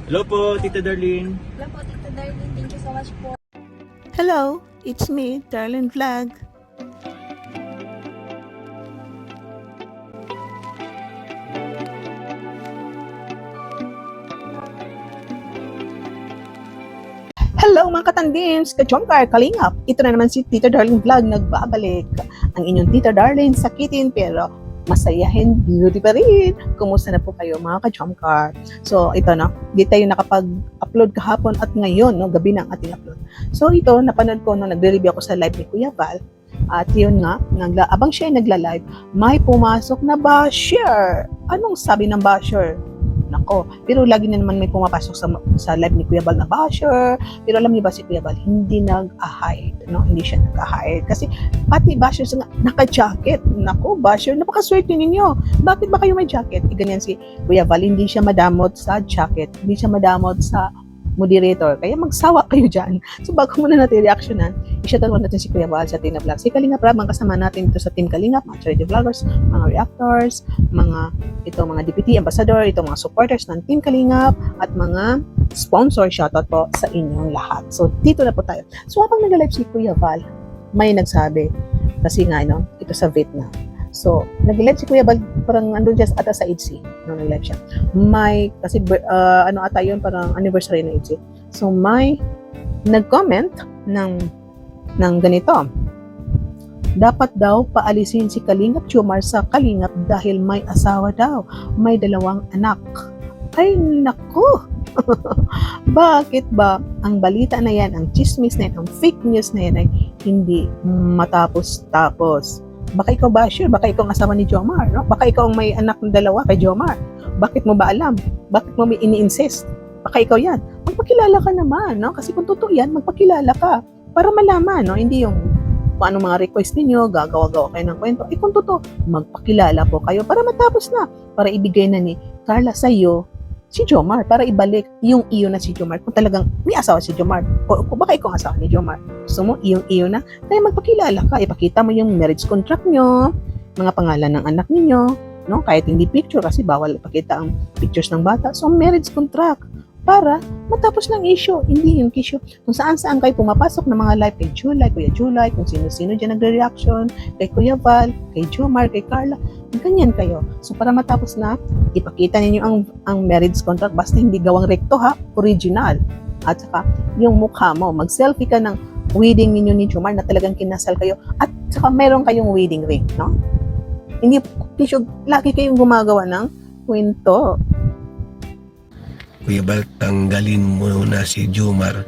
Hello po, Tita Darlene. Hello po, Tita Darlene. Thank you so much po. Hello, it's me, Darlene Vlog. Hello mga katandims, kachongkar, kalingap. Ito na naman si Tita Darlene Vlog nagbabalik. Ang inyong Tita Darlene sakitin pero masayahin, beauty pa rin. Kumusta na po kayo mga kachongkar? So ito no, di tayo nakapag-upload kahapon at ngayon, no, gabi na ang ating upload. So ito, napanood ko nung nagre-review ako sa live ni Kuya Val. At yun nga, abang siya ay nagla-live, may pumasok na basher. Anong sabi ng basher? Nako, pero lagi na naman may pumapasok sa live ni Kuya Val na basher. Pero alam niyo ba si Kuya Val, hindi nag-hide, no? Hindi siya nag-hide. Kasi pati basher nga, naka-jacket. Nako, basher, napakaswerte ninyo. Bakit ba kayo may jacket? Ganyan si Kuya Val, hindi siya madamot sa jacket. Hindi siya madamot sa moderator. Kaya magsawa kayo dyan. So bago muna natin reactionan, i-shoutout natin si Kuya Val sa Tina Vlog. Si Kalinga Prab, mga kasama natin dito sa Team Kalinga, mga charity vloggers, mga reactors, mga deputy ambassador, mga supporters ng Team Kalinga, at mga sponsor, shoutout po sa inyong lahat. So dito na po tayo. So habang nag-live si Kuya Val, may nagsabi, kasi nga, ito sa Vietnam. So, nag-live si Kuya Val, parang andun dyan ata sa EDC, nung nag-live siya. May, kasi ata yun, parang anniversary ng EDC. So, may nag-comment ng ganito. Dapat daw paalisin si Kalingap Jomar sa Kalingap dahil may asawa daw. May 2 anak. Ay, naku! Bakit ba ang balita na yan, ang chismis na yan, ang fake news na yan ay hindi matapos-tapos? Baka ikaw basher, baka ikaw ang asawa ni Jomar, no? Baka ikaw ang may anak ng 2 kay Jomar. Bakit mo ba alam? Bakit mo may ini-insist? Baka ikaw yan. Magpakilala ka naman, no? Kasi kung totoo yan, magpakilala ka para malaman, no? Hindi yung paano mga request ninyo, gagawa-gawa kayo ng kwento. Kung totoo, magpakilala po kayo para matapos na, para ibigay na ni Carla sa iyo si Jomar, para ibalik yung iyo na si Jomar kung talagang may asawa si Jomar, o baka ikaw ang asawa ni Jomar, gusto mo iyo na, kaya magpakilala ka, ipakita mo yung marriage contract nyo, mga pangalan ng anak niyo, no? Kahit hindi picture kasi bawal ipakita ang pictures ng bata, so marriage contract para matapos ng issue, hindi yung issue kung saan kayo pumapasok ng mga live kay July, Kuya July, kung sino-sino dyan nagre-reaction, kay Kuya Val, kay Jomar, kay Carla, ganyan kayo. So para matapos na, ipakita ninyo ang marriage contract, basta hindi gawang rekto ha, original. At saka yung mukha mo, mag-selfie ka ng wedding ninyo ni Jomar na talagang kinasal kayo, at saka meron kayong wedding ring, no? Hindi, lagi kayong gumagawa ng kwento. Kuya Val, tanggalin mo na si Jomar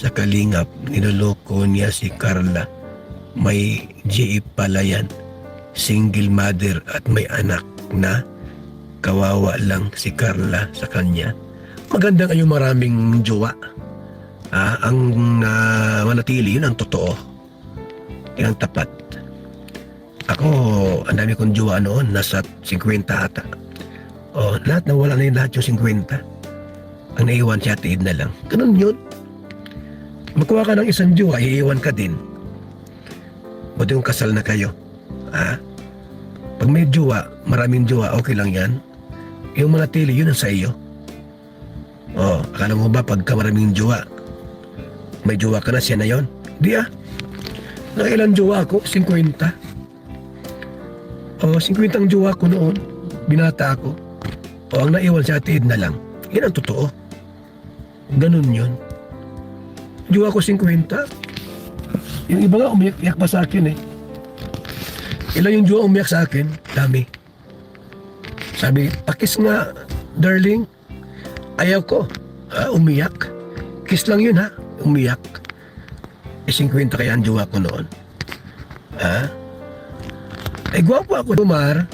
sa Kalingap. Niloloko niya si Carla. May GE pala yan. Single mother at may anak na. Kawawa lang si Carla sa kanya. Maganda ngayong maraming jowa. Ang manatili, yun ang totoo. Yun ang tapat. Ako, ang dami kong jowa noon. Nasa 50 ata. Lahat nawala na yun, lahat yung 50. Ang naiwan siya, tiid na lang. Ganun yun. Magkuha ka ng isang jowa, iiwan ka din. Buti kung kasal na kayo. Pag may jowa, maraming jowa, okay lang yan. Yung manatili, yun ang sa iyo. Akala mo ba pagka maraming jowa, may jowa ka na, siya na yun? Di Nakailan jowa ako? 50. 50 ang jowa ko noon. Binata ako. Ang naiwan siya, tiid na lang. Yan ang totoo. Ganun yun. Jowa ko 50. Yung iba nga umiyak pa sa akin eh. Ilan yung jowa umiyak sa akin? Dami. Sabi, pakis nga, darling. Ayaw ko. Umiyak. Kiss lang yun ha. Umiyak. 50 kaya ang jowa ko noon. Gwapo ako, Jomar.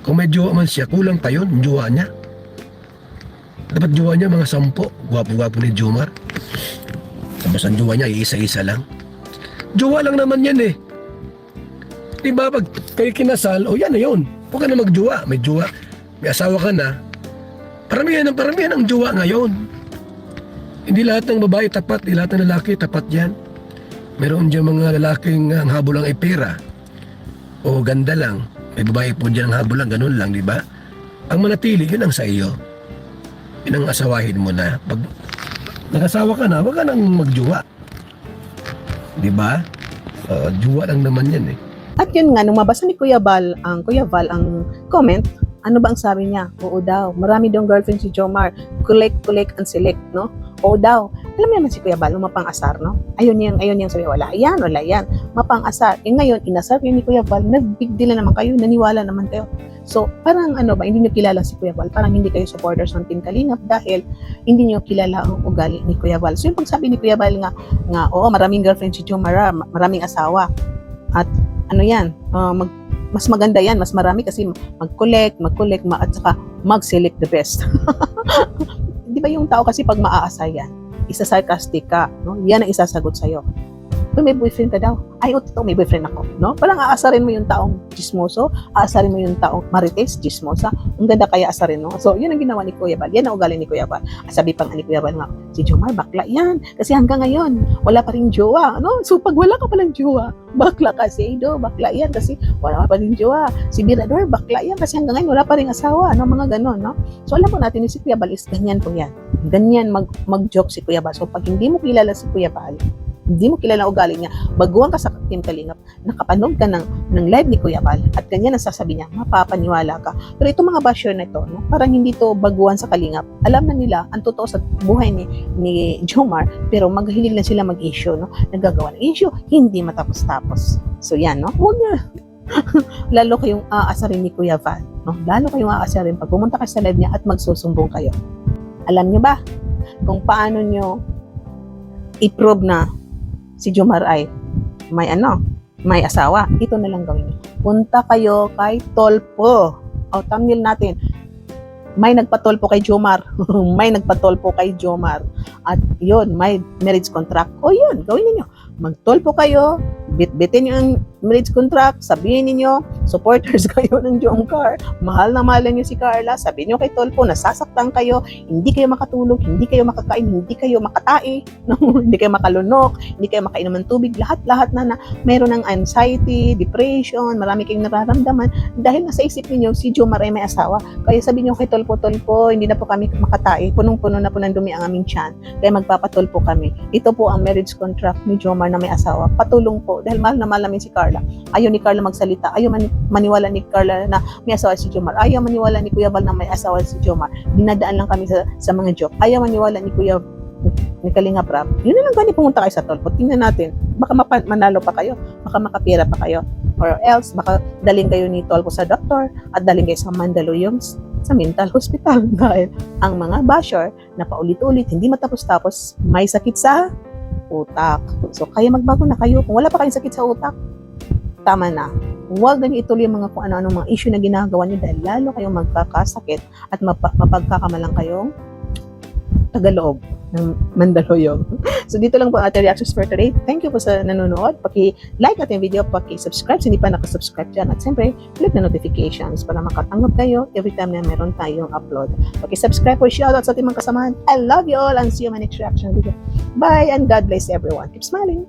Kung may jowa man siya, kulang pa yun, jowa niya. Dapat jowa niya mga 10. Gwapo-gwapo ni Jomar. Tapos ang jowa niya, isa-isa lang. Jowa lang naman yan eh. Diba pag kayo kinasal, yan na yun. Huwag ka na magjowa. May jowa, may asawa ka na. Paramihan ang jowa ngayon. Hindi lahat ng babae tapat, hindi lahat ng lalaki tapat yan. Meron dyan mga lalaking ang habol lang ay pera. O ganda lang. May babae po dyan ang habol lang, ganun lang, di ba? Ang manatili, yun ang sa iyo. pinang-asawahin mo na. Pag nag-asawa ka na, wag ka nang magjowa. Di ba? Jowa lang naman yan eh. At yun nga, nung mabasa ni Kuya Val ang comment, ano ba ang sabi niya? Oo daw, marami daw girlfriend si Jomar. Collect and select, no? Oo daw. Alam mo naman si Kuya Val, mapang-asar, no? Ayun yung sabi, wala yan. Mapang-asar. Eh ngayon, inasar yun ni Kuya Val, nag-big deal na naman kayo, naniwala naman kayo. So, parang hindi nyo kilala si Kuya Val, parang hindi kayo supporters ng Team Kalingap dahil hindi nyo kilala ang ugali ni Kuya Val. So, yung pagsabi ni Kuya Val nga, oo, maraming girlfriend si Jomar, maraming asawa. At mas maganda yan, mas marami kasi mag-collect, at saka mag-select the best. Di ba yung tao kasi pag maaasar yan, isa-sarcastic ka, no? Yan ang isasagot sa'yo. May boyfriend ka daw. Ay, totoo, may boyfriend ako. No? Parang aasarin mo yung taong chismoso, aasarin mo yung taong marites, chismosa. Ang ganda kaya asarin, no? So, yun ang ginawa ni Kuya Val. Yan ang ugali ni Kuya Val. Sabi pang ni Kuya Val nga, si Jomar, bakla yan. Kasi hanggang ngayon, wala pa rin jowa. No? So, pag wala ka palang jowa, bakla ka. Si Edo, bakla yan kasi wala pa rin jowa. Si Mirador, bakla yan kasi hanggang ngayon, wala pa rin asawa. No? Mga ganon, no? So, alam po natin, si Kuya Val is ganyan po yan. Ganyan mag-joke si Kuya Val. So, pag hindi mo kilala si Kuya Val, hindi mo kilala ang ugali niya, baguhan ka sa Team Kalingap, nakapanood ka ng live ni Kuya Val, at ganyan ang sasabi niya, mapapaniwala ka. Pero itong mga basher na ito, no, parang hindi to baguhan sa Kalingap. Alam na nila ang totoo sa buhay ni Jomar, pero maghilig lang sila mag-issue, no? Nagagawa ng issue, hindi matapos-tapos. So yan, no? Huwag na. Lalo kayong aasarin ni Kuya Val, no? Lalo kayong aasarin pag pumunta kayo sa live niya at magsusumbong kayo. Alam niyo ba kung paano niyo i-prove na si Jomar ay may asawa? Ito na lang gawin niyo. Punta kayo kay Tolpo. O, thumbnail natin. May nagpatolpo kay Jomar. May nagpatolpo kay Jomar. At yun, may marriage contract. O yun, gawin niyo. Magtolpo kayo, bitbitin niyo ang marriage contract, sabihin niyo, supporters kayo ng Jomcar, mahal na mahal niyo si Carla, sabihin niyo kay Tolpo, nasasaktan kayo, hindi kayo makatulog, hindi kayo makakain, hindi kayo makatae, no? Hindi kayo makalunok, hindi kayo makainom ng tubig, lahat na meron ng anxiety, depression, marami kayong nararamdaman dahil nasa isip niyo si Jomar ay may asawa. Kaya sabihin niyo kay Tolpo, hindi na po kami makatae, punong-puno na po ng dumi ang aming tiyan, kaya magpapatolpo kami. Ito po ang marriage contract ni Jomar na may asawa. Patulong po dahil mahal na mahal namin si Carla. Ayaw ni Carla magsalita. Ayaw maniwala ni Carla na may asawa si Jomar. Ayaw maniwala ni Kuya Val na may asawa si Jomar. Dinadaan lang kami sa mga joke. Ayaw maniwala ni Kuya ni Kalingap Rap. Yun na lang gani, pumunta kayo sa Tolpo. Tingnan natin. Baka manalo pa kayo. Baka makapira pa kayo. Or else, baka daling kayo ni Tolpo sa doktor at daling kayo sa Mandaluyong sa mental hospital dahil ang mga basher na paulit-ulit, hindi matapos-tapos, may sakit sa utak. So, kaya magbago na kayo. Kung wala pa kayong sakit sa utak, tama na. Huwag na ituloy yung mga kung ano-ano mga issue na ginagawa niyo dahil lalo kayong magkakasakit at mapagkakamalang kayong tagaloob ng Mandaluyong. So, dito lang po ang ating reactions for today. Thank you po sa nanonood. Paki-like natin video, paki-subscribe kung hindi pa nakasubscribe dyan. At siyempre, click na notifications para makatanggap kayo every time na meron tayong upload. Paki-subscribe po, shoutout sa ating mga kasamahan. I love you all and see you in my next reaction video. Bye and God bless everyone. Keep smiling.